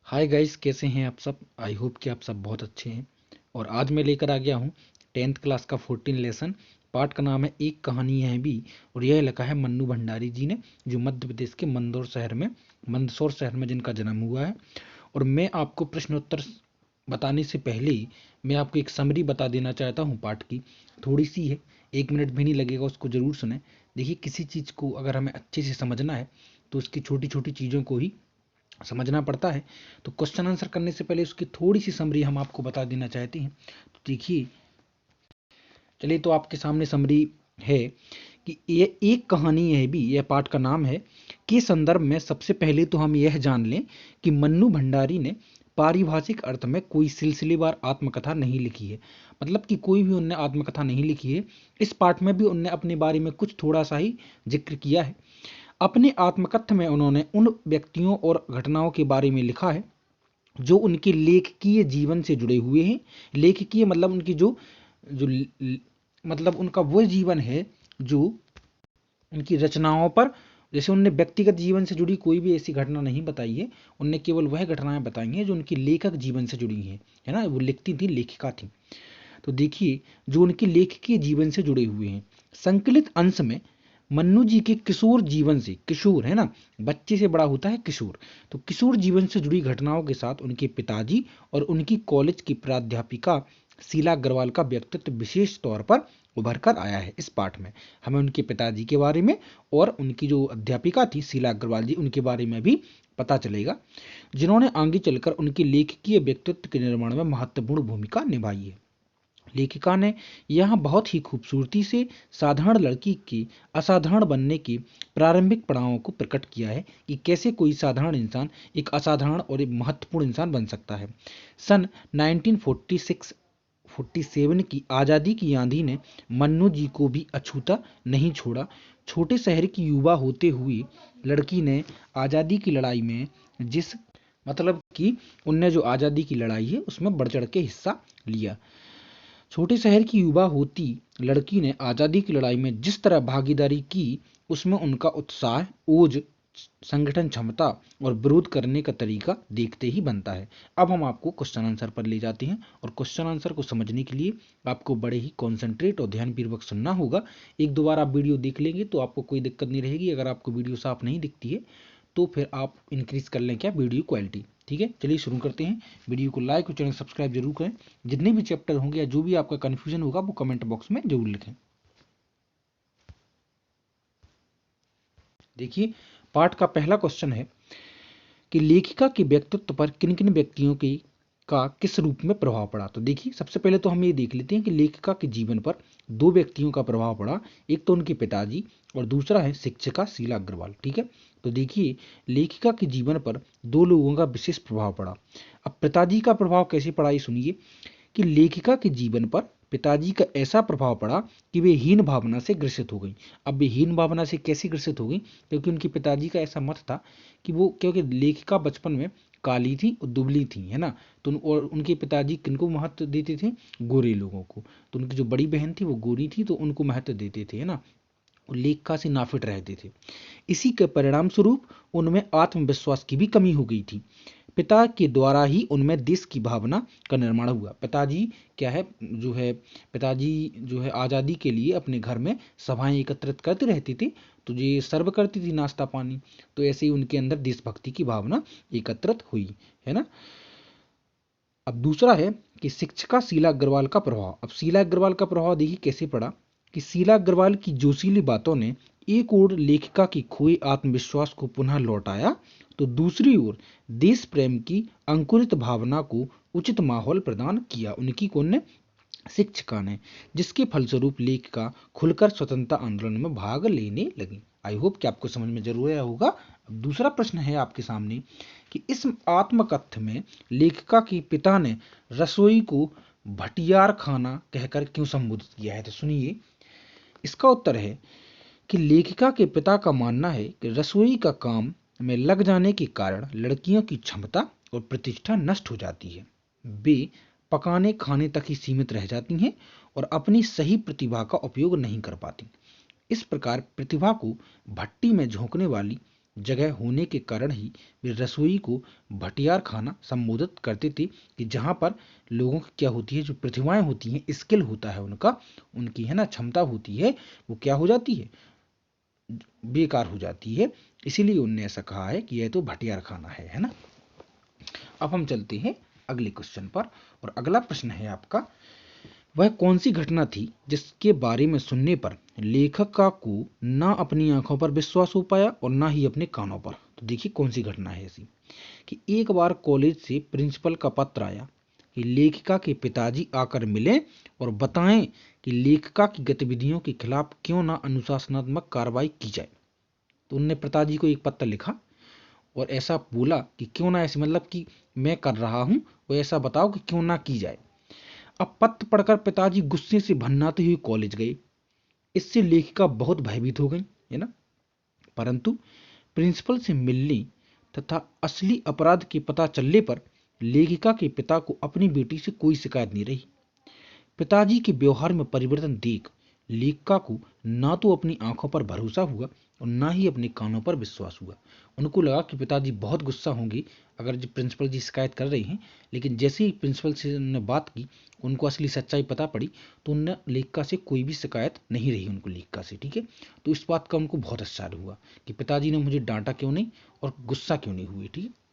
Hi guys, कैसे हैं आप सब। आई होप कि आप सब बहुत अच्छे हैं। और आज मैं लेकर आ गया हूँ 10th क्लास का 14 लेसन। पाठ का नाम है एक कहानी है भी। और यह लिखा है मन्नू भंडारी जी ने, जो मध्य प्रदेश के मंदसौर शहर में जिनका जन्म हुआ है। और मैं आपको प्रश्नोत्तर बताने से पहले ही मैं आपको एक समरी बता देना चाहता हूँ। पाठ की थोड़ी सी है, 1 मिनट भी नहीं लगेगा, उसको ज़रूर सुने। देखिए, किसी चीज़ को अगर हमें अच्छे से समझना है तो उसकी छोटी छोटी चीज़ों को ही समझना पड़ता है। तो क्वेश्चन आंसर करने से पहले उसकी थोड़ी सी समरी हम आपको बता देना चाहते हैं। तो देखिए, चलिए, तो आपके सामने समरी है कि ये एक कहानी है भी, यह पाठ का नाम है। के संदर्भ में सबसे पहले तो हम यह जान लें कि मन्नू भंडारी ने पारिभाषिक अर्थ में कोई सिलसिलेवार आत्मकथा नहीं लिखी है। मतलब कि कोई भी उनने आत्मकथा नहीं लिखी है। इस पाठ में भी उनने अपने बारे में कुछ थोड़ा सा ही जिक्र किया है। अपने आत्मकथ्य में उन्होंने उन व्यक्तियों और घटनाओं के बारे में लिखा है जो उनके लेखकीय जीवन से जुड़े हुए हैं। लेखकीय मतलब उनकी जो जो मतलब उनका वह जीवन है जो उनकी रचनाओं पर, जैसे उनने व्यक्तिगत जीवन से जुड़ी कोई भी ऐसी घटना नहीं बताई है। उनने केवल वह घटनाएं बताई हैं जो उनकी लेखक जीवन से जुड़ी हैं, है ना। वो लिखती थी, लेखिका थी। तो देखिए, जो उनके लेखकीय जीवन से जुड़े हुए हैं। संकलित अंश में मन्नू जी के किशोर जीवन से, किशोर है ना, बच्चे से बड़ा होता है किशोर। तो किशोर जीवन से जुड़ी घटनाओं के साथ उनके पिताजी और उनकी कॉलेज की प्राध्यापिका शीला अग्रवाल का व्यक्तित्व विशेष तौर पर उभर कर आया है। इस पाठ में हमें उनके पिताजी के बारे में और उनकी जो अध्यापिका थी शीला अग्रवाल जी, उनके बारे में भी पता चलेगा, जिन्होंने आगे चलकर उनके लेखकीय व्यक्तित्व के निर्माण में महत्वपूर्ण भूमिका निभाई है। लेखिका ने यहाँ बहुत ही खूबसूरती से साधारण लड़की की असाधारण बनने के प्रारंभिक पड़ावों को प्रकट किया है कि कैसे कोई साधारण इंसान एक असाधारण और एक महत्वपूर्ण इंसान बन सकता है। सन 1947 की आज़ादी की आंधी ने मन्नू जी को भी अछूता नहीं छोड़ा। छोटे शहर की युवा होते हुए लड़की ने आज़ादी की लड़ाई में जिस, मतलब कि उनने जो आज़ादी की लड़ाई है उसमें बढ़ चढ़ के हिस्सा लिया। छोटे शहर की युवा होती लड़की ने आज़ादी की लड़ाई में जिस तरह भागीदारी की, उसमें उनका उत्साह, ओज, संगठन क्षमता और विरोध करने का तरीका देखते ही बनता है। अब हम आपको क्वेश्चन आंसर पर ले जाते हैं। और क्वेश्चन आंसर को समझने के लिए आपको बड़े ही कॉन्सेंट्रेट और ध्यानपूर्वक सुनना होगा। एक दो बार आप वीडियो देख लेंगे तो आपको कोई दिक्कत नहीं रहेगी। अगर आपको वीडियो साफ नहीं दिखती है तो फिर आप इंक्रीज कर लें क्या, वीडियो क्वालिटी। ठीक है, चलिए शुरू करते हैं। वीडियो को लाइक और चैनल सब्सक्राइब जरूर करें। जितने भी चैप्टर होंगे या जो भी आपका कन्फ्यूजन होगा वो कमेंट बॉक्स में जरूर लिखें। देखिए, पाठ का पहला क्वेश्चन है कि लेखिका के व्यक्तित्व पर किन किन व्यक्तियों की का किस रूप में प्रभाव पड़ा। तो देखिए, सबसे पहले तो हम ये देख लेते हैं कि लेखिका के जीवन पर दो व्यक्तियों का प्रभाव पड़ा। एक तो उनके पिताजी और दूसरा है शिक्षिका शीला अग्रवाल। ठीक है, तो देखिए, लेखिका के जीवन पर दो लोगों का विशेष प्रभाव पड़ा। अब पिताजी का प्रभाव कैसे पड़ा, ये सुनिए कि लेखिका के जीवन पर पिताजी का ऐसा प्रभाव पड़ा कि वे हीन भावना से ग्रसित हो गई। अब वे हीन भावना से कैसे ग्रसित हो गई, क्योंकि उनके पिताजी का ऐसा मत था कि वो, क्योंकि लेखिका बचपन में काली थी और दुबली थी, है ना। तो और उनके पिताजी किनको महत्व देते थे, गोरे लोगों को। तो उनकी जो बड़ी बहन थी वो गोरी थी तो उनको महत्व देते थे, है ना। और लेखिका से नाफिट रहते थे। इसी के परिणाम स्वरूप उनमें आत्मविश्वास की भी कमी हो गई थी। पिता के द्वारा ही उनमें देश की भावना का निर्माण हुआ। पिताजी क्या है, जो है पिताजी जो है आज़ादी के लिए अपने घर में सभाएं एकत्रित करते रहते थे। तो ये सर्व करती थी नाश्ता पानी। तो ऐसे ही उनके अंदर देशभक्ति की भावना एकत्रित हुई, है ना। अब दूसरा है कि शिक्षिका शीला अग्रवाल का प्रभाव। अब शीला अग्रवाल का प्रभाव देखिए कैसे पड़ा कि शीला अग्रवाल की जोशीली बातों ने एक ओर लेखिका की खोए आत्मविश्वास को पुनः लौटाया, तो दूसरी ओर देश प्रेम की अंकुरित भावना को उचित माहौल प्रदान किया। उनकी कौन ने, शिक्षिका ने, जिसके फलस्वरूप लेखिका खुलकर स्वतंत्रता आंदोलन में भाग लेने लगी। आई होप कि आपको समझ में जरूर आया होगा। अब दूसरा प्रश्न है आपके सामने कि इस आत्मकथ्य में लेखिका के पिता ने रसोई को भटियार खाना कहकर क्यों संबोधित किया है। तो सुनिए, इसका उत्तर है कि लेखिका के पिता का मानना है कि रसोई का काम में लग जाने के कारण लड़कियों की क्षमता और प्रतिष्ठा नष्ट हो जाती है। वे पकाने खाने तक ही सीमित रह जाती हैं और अपनी सही प्रतिभा का उपयोग नहीं कर पाती। इस प्रकार प्रतिभा को भट्टी में झोंकने वाली जगह होने के कारण ही वे रसोई को भटियार खाना संबोधित करते थे, कि जहाँ पर लोगों की क्या होती है, जो प्रतिभाएं होती हैं, स्किल होता है उनका, उनकी है ना क्षमता होती है, वो क्या हो जाती है, बेकार हो जाती है। इसीलिए उनने ऐसा कहा है कि यह तो भटियार खाना है ना। अब हम चलते हैं अगले क्वेश्चन पर, और अगला प्रश्न है आपका, वह कौन सी घटना थी जिसके बारे में सुनने पर लेखक को ना अपनी आंखों पर विश्वास हो पाया और ना ही अपने कानों पर। तो देखिए कौन सी घटना है ऐसी, कि एक बार कॉलेज से प्रिंसिपल का पत्र आया कि लेखिका के पिताजी आकर मिलें और बताएं कि लेखिका की गतिविधियों के खिलाफ क्यों ना अनुशासनात्मक कार्रवाई की जाए। तो उनने पिताजी को एक पत्र लिखा और ऐसा बोला कि क्यों ना ऐसे, मतलब कि मैं कर रहा हूं, वो ऐसा बताओ कि क्यों ना की जाए। अब पत्र पढ़कर पिताजी गुस्से से भन्नाते हुए कॉलेज गए। इससे लेखिका बहुत भयभीत हो गई, है ना। परंतु प्रिंसिपल से मिलने तथा असली अपराध के पता चलने पर लेखिका के पिता को अपनी बेटी से कोई शिकायत नहीं रही। पिताजी के व्यवहार में परिवर्तन देख लेखिका को ना तो अपनी आंखों पर भरोसा हुआ और ना ही अपने कानों पर विश्वास हुआ। उनको लगा कि पिताजी बहुत गुस्सा होंगे अगर जो प्रिंसिपल जी शिकायत कर रहे हैं, लेकिन जैसे ही प्रिंसिपल से उन्होंने बात की, उनको असली सच्चाई पता पड़ी, तो उनने लेखिका से कोई भी शिकायत नहीं रही उनको लेखिका से, ठीक है। तो इस बात का उनको बहुत आश्चर्य हुआ कि पिताजी ने मुझे डांटा क्यों नहीं और गुस्सा क्यों नहीं हुए, ठीक है।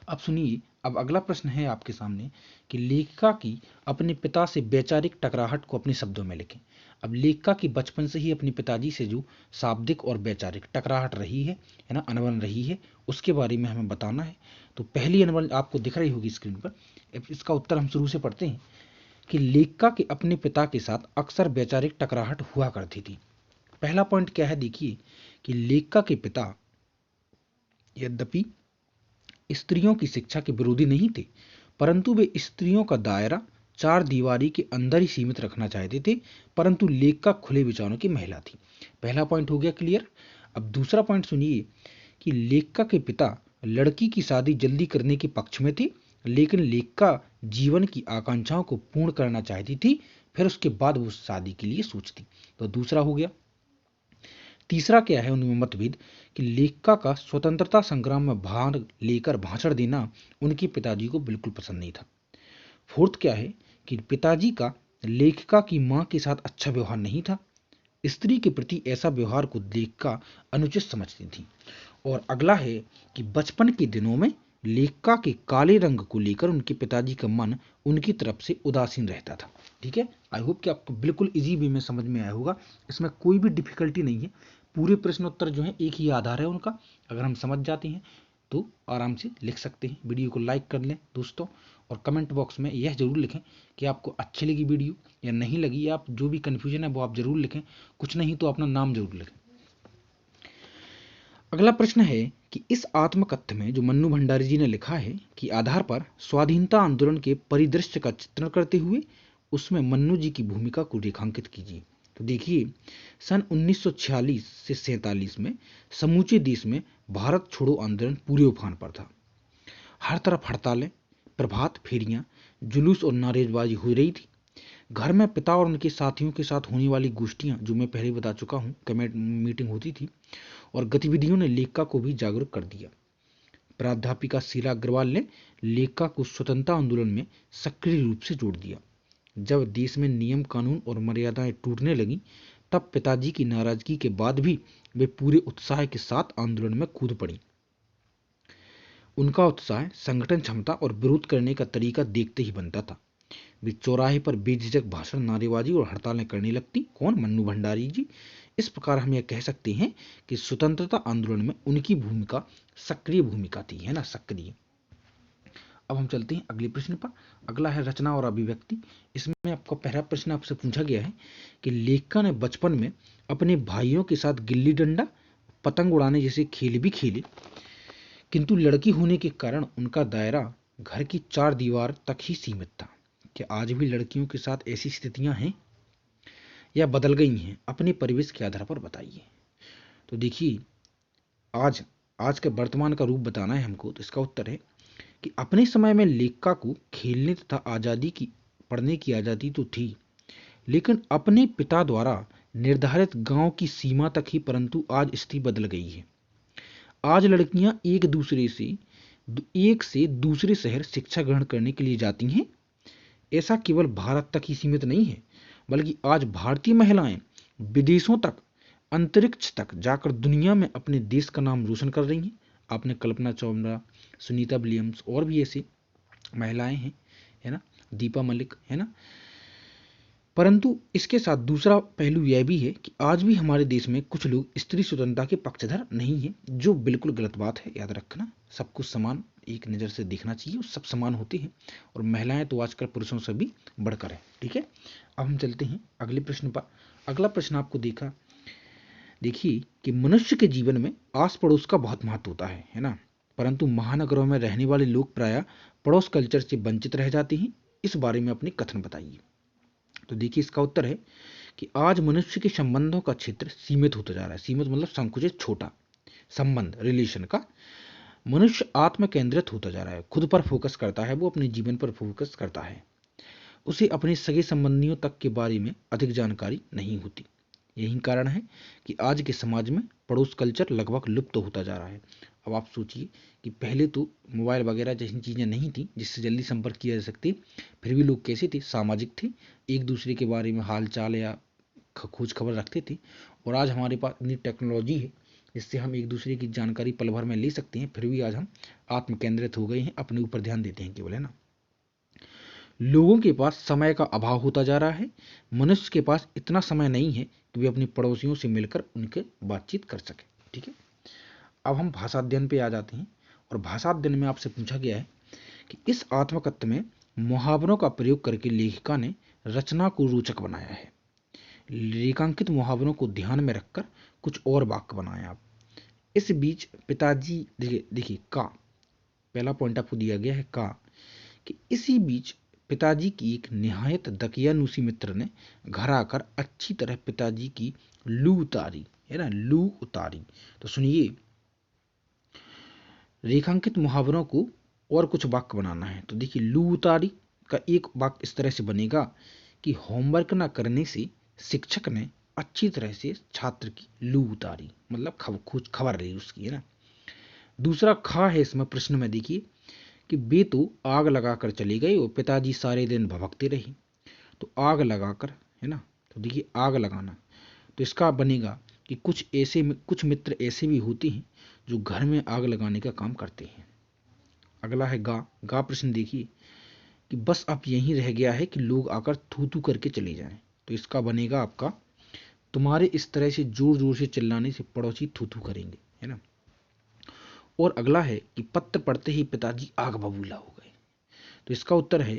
अब सुनिए, अब अगला प्रश्न है आपके सामने कि लेखिका की अपने पिता से वैचारिक टकराहट को अपने शब्दों में लिखें। अब लेखिका की बचपन से ही अपने पिताजी से जो शाब्दिक और वैचारिक टकराहट रही है ना, अनबन रही है, उसके बारे में हमें बताना है। तो पहली अनबन आपको दिख रही होगी स्क्रीन पर। अब इसका उत्तर हम शुरू से पढ़ते हैं कि लेखिका के अपने पिता के साथ अक्सर वैचारिक टकराहट हुआ करती थी। पहला पॉइंट क्या है, देखिए कि लेखिका के पिता यद्यपि स्त्रियों की शिक्षा के विरोधी नहीं थे, परंतु वे स्त्रियों का दायरा चार दीवारी के अंदर ही सीमित रखना चाहते थे। परंतु लेखिका खुले विचारों की महिला थी। पहला पॉइंट हो गया क्लियर। अब दूसरा पॉइंट सुनिए कि लेखिका के पिता लड़की की शादी जल्दी करने के पक्ष में थे, लेकिन लेखिका जीवन की आकांक्षाओं को पूर्ण करना चाहती थी, फिर उसके बाद वो शादी के लिए सोचती। तो दूसरा हो गया। तीसरा क्या है उनमें मतभेद, कि लेखिका का स्वतंत्रता संग्राम में भाग लेकर भाषण देना उनके पिताजी को बिल्कुल पसंद नहीं था। फोर्थ क्या है कि पिताजी का लेखिका की मां के साथ अच्छा व्यवहार नहीं था। स्त्री के प्रति ऐसा व्यवहार को लेखिका अनुचित समझती थी। और अगला है कि बचपन के दिनों में लेखिका के काले रंग को लेकर उनके पिताजी का मन उनकी तरफ से उदासीन रहता था। ठीक है, आई होप कि आपको बिल्कुल इजी वे में समझ में आया होगा, इसमें कोई भी डिफिकल्टी नहीं है। पूरे प्रश्नोत्तर जो है एक ही आधार है उनका, अगर हम समझ जाते हैं तो आराम से लिख सकते हैं। वीडियो को लाइक कर लें दोस्तों, और कमेंट बॉक्स में यह जरूर लिखें कि आपको अच्छी लगी वीडियो या नहीं लगी, या आप जो भी कन्फ्यूजन है वो आप जरूर लिखें, कुछ नहीं तो अपना नाम जरूर लिखें। अगला प्रश्न है कि इस आत्मकथ्य में जो मन्नू भंडारी जी ने लिखा है कि आधार पर स्वाधीनता आंदोलन के परिदृश्य का चित्रण करते हुए उसमें मन्नू जी की भूमिका को रेखांकित कीजिए। तो देखिए, सन 1946 से 47 में समूचे देश में भारत छोड़ो आंदोलन पूरे उफान पर था। हर तरफ हड़तालें, प्रभात फेरियां, जुलूस और नारेबाजी हो रही थी। घर में पिता और उनके साथियों के साथ होने वाली गोष्ठियां, जो मैं पहले बता चुका हूँ, कमेंट मीटिंग होती थी, और गतिविधियों ने लेखिका को भी जागरूक कर दिया। प्राध्यापिका शीला अग्रवाल ने लेखिका को स्वतंत्रता आंदोलन में सक्रिय रूप से जोड़ दिया। जब देश में नियम कानून और मर्यादाएं टूटने लगी, तब पिताजी की नाराजगी के बाद भी वे पूरे उत्साह के साथ आंदोलन में कूद पड़ी। उनका उत्साह संगठन क्षमता और विरोध करने का तरीका देखते ही बनता था। वे चौराहे पर बेझिझक भाषण, नारेबाजी और हड़तालें करने लगती। कौन? मन्नू भंडारी जी। इस प्रकार हम यह कह सकते हैं कि स्वतंत्रता आंदोलन में उनकी भूमिका सक्रिय भूमिका थी, है ना, सक्रिय। अब हम चलते हैं अगले प्रश्न पर। अगला है रचना और अभिव्यक्ति। इसमें आपका पहला प्रश्न आपसे पूछा गया है कि लेखिका ने बचपन में अपने भाइयों के साथ गिल्ली डंडा, पतंग उड़ाने जैसे खेल भी खेले, किंतु लड़की होने के कारण उनका दायरा घर की चार दीवार तक ही सीमित था। क्या आज भी लड़कियों के साथ ऐसी स्थितियां हैं या बदल गई हैं? अपने परिवेश के आधार पर बताइए। तो देखिए, आज आज के वर्तमान का रूप बताना है हमको, तो इसका उत्तर है कि अपने समय में लेखिका को खेलने तथा आज़ादी की पढ़ने की आज़ादी तो थी, लेकिन अपने पिता द्वारा निर्धारित गांव की सीमा तक ही। परंतु आज स्थिति बदल गई है। आज लड़कियां एक से दूसरे शहर शिक्षा ग्रहण करने के लिए जाती हैं। ऐसा केवल भारत तक ही सीमित नहीं है, बल्कि आज भारतीय महिलाएं विदेशों तक, अंतरिक्ष तक जाकर दुनिया में अपने देश का नाम रोशन कर रही हैं। आपने कल्पना चावला, सुनीता विलियम्स और भी ऐसी महिलाएं हैं, है ना, दीपा मलिक, है ना। परंतु इसके साथ दूसरा पहलू यह भी है कि आज भी हमारे देश में कुछ लोग स्त्री स्वतंत्रता के पक्षधर नहीं है, जो बिल्कुल गलत बात है। याद रखना, सब कुछ समान एक नज़र से देखना चाहिए, सब समान होते हैं, और महिलाएं तो आजकल पुरुषों से भी बढ़कर है। ठीक है, अब हम चलते हैं अगले प्रश्न पर। अगला प्रश्न आपको देखिए कि मनुष्य के जीवन में आस पड़ोस का बहुत महत्व होता है ना, परंतु महानगरों में रहने वाले लोग प्रायः पड़ोस कल्चर से वंचित रह जाते हैं। इस बारे में अपने कथन बताइए। तो देखिए, इसका उत्तर है कि आज मनुष्य के संबंधों का क्षेत्र सीमित होता जा रहा है। सीमित मतलब संकुचित, छोटा संबंध, रिलेशन का। मनुष्य आत्म केंद्रित होता जा रहा है, खुद पर फोकस करता है, वो अपने जीवन पर फोकस करता है। उसे अपने सगे संबंधियों तक के बारे में अधिक जानकारी नहीं होती। यही कारण है कि आज के समाज में पड़ोस कल्चर लगभग लुप्त होता जा रहा है। अब आप सोचिए कि पहले तो मोबाइल वगैरह जैसी चीज़ें नहीं थी जिससे जल्दी संपर्क किया जा सकती, फिर भी लोग कैसे थे, सामाजिक थे, एक दूसरे के बारे में हाल चाल या खोज खबर रखते थे। और आज हमारे पास इतनी टेक्नोलॉजी है जिससे हम एक दूसरे की जानकारी पल भर में ले सकते हैं, फिर भी आज हम आत्म केंद्रित हो गए हैं, अपने ऊपर ध्यान देते हैं केवल, है ना। लोगों के पास समय का अभाव होता जा रहा है। मनुष्य के पास इतना समय नहीं है कि वे अपने पड़ोसियों से मिलकर उनके बातचीत कर सके। ठीक है, अब हम भाषा अध्ययन पे आ जाते हैं, और भाषा अध्ययन में आपसे पूछा गया है कि इस आत्मकथ्य में मुहावरों का प्रयोग करके लेखिका ने रचना को रोचक बनाया है। रेखांकित मुहावरों को ध्यान में रखकर कुछ और वाक्य बनाया आप। इस बीच पिताजी, देखिए का पहला पॉइंट आपको दिया गया है का, कि इसी बीच पिताजी की एक निहायत दकियानूसी मित्र ने घर आकर अच्छी तरह पिताजी की लू उतारी, है ना, लू उतारी। तो सुनिए, रेखांकित मुहावरों को और कुछ वाक्य बनाना है। तो देखिए, लू उतारी का एक वाक्य इस तरह से बनेगा कि होमवर्क ना करने से शिक्षक ने अच्छी तरह से छात्र की लू उतारी, मतलब खबर ली उसकी, है ना। दूसरा खा है इसमें प्रश्न में, देखिए कि वे तो आग लगाकर चले गए और पिताजी सारे दिन भभकते रहे। तो आग लगाकर, है ना, तो देखिए आग लगाना, तो इसका बनेगा कि कुछ मित्र ऐसे भी होते हैं जो घर में आग लगाने का काम करते हैं। अगला है गा प्रश्न, देखिए कि बस अब यही रह गया है कि लोग आकर थू थू करके चले जाएं। तो इसका बनेगा आपका, तुम्हारे इस तरह से जोर जोर से चिल्लाने से पड़ोसी थू थू करेंगे, है ना। और अगला है कि पत्र पढ़ते ही पिताजी आग बबूला हो गए। तो इसका उत्तर है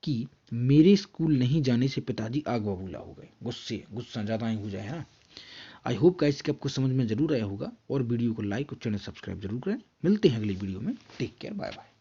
कि मेरे स्कूल नहीं जाने से पिताजी आग बबूला हो गए, गुस्सा ज़्यादा ही हो जाए, है ना। आई होप गाइस कि आपको समझ में जरूर आया होगा, और वीडियो को लाइक और चैनल सब्सक्राइब जरूर करें। मिलते हैं अगली वीडियो में, टेक केयर, बाय बाय।